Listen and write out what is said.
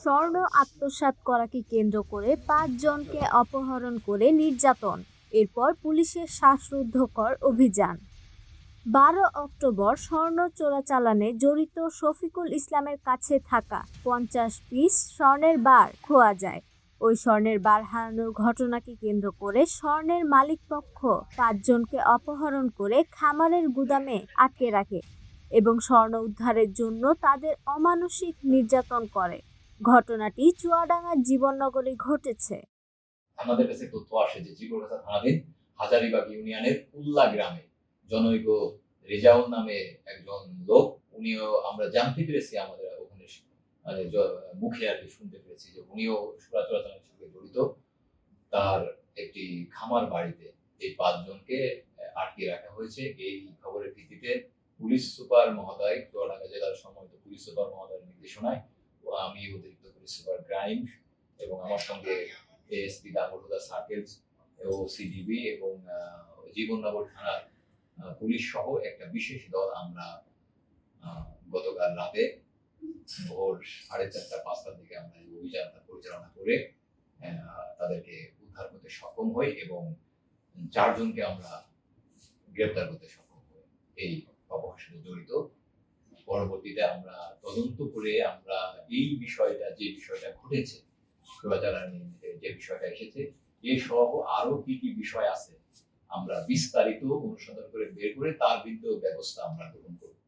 স্বর্ণ আত্মসাৎ করাকে কেন্দ্র করে ৫ জনকে অপহরণ করে নির্যাতন, এরপর পুলিশের শ্বাসরুদ্ধকর অভিযান। ১২ অক্টোবর স্বর্ণ চোরাচালানে জড়িত শফিকুল ইসলামের কাছে থাকা ৫০ পিস স্বর্ণের বার খোয়া যায়। ওই স্বর্ণের বার হারানোর ঘটনাকে কেন্দ্র করে স্বর্ণের মালিকপক্ষ ৫ জনকে অপহরণ করে খামারের গুদামে আটকে রাখে এবং স্বর্ণ উদ্ধারের জন্য তাদের অমানসিক নির্যাতন করে। ঘটনাটি চুয়াডাঙ্গার জীবননগরে ঘটেছে। আমাদের কাছে তথ্য আসে যে জীবনগাছা থানাধীন হাজারীবাগ ইউনিয়নের উল্লা গ্রামে জনৈক রেজাউল নামে একজন লোক, উনিও আমরা জানতে পেরেছি, আমাদের ওখানে মানে মুখে আর কি শুনতে পেরেছি যে উনিও চোরাচালানের সঙ্গে জড়িত। তার একটি খামার বাড়িতে এই ৫ জনকে আটকে রাখা হয়েছে। এই খবরের ভিত্তিতে পুলিশ সুপার মহোদয়, চুয়াডাঙ্গা জেলার সম্মানিত পুলিশ সুপার মহোদয়ের নির্দেশনায় আমি অতিরিক্ত পুলিশ সুপার ক্রাইম এবং আমার সঙ্গে এএসপি দামোদর সার্কেলস ও সিডিবি এবং জীবননগর থানার পুলিশ সহ একটা বিশেষ দল আমরা গতকাল রাতে ভোর 4:30-5টার দিকে আমরা এই অভিযানটা পরিচালনা করে তাদেরকে উদ্ধার করতে সক্ষম হই এবং ৪ জনকে আমরা গ্রেপ্তার করতে সক্ষম হই এই অপরাধের সাথে জড়িত। পরবর্তীতে আমরা তদন্ত করে আমরা এই বিষয়টা, যে বিষয়টা ঘটেছে, চোরাচালানি যে বিষয়টা এসেছে, এ সহ আরো কি কি বিষয় আছে আমরা বিস্তারিত অনুসন্ধান করে বের করে তার বিরুদ্ধে ব্যবস্থা আমরা গ্রহণ করব।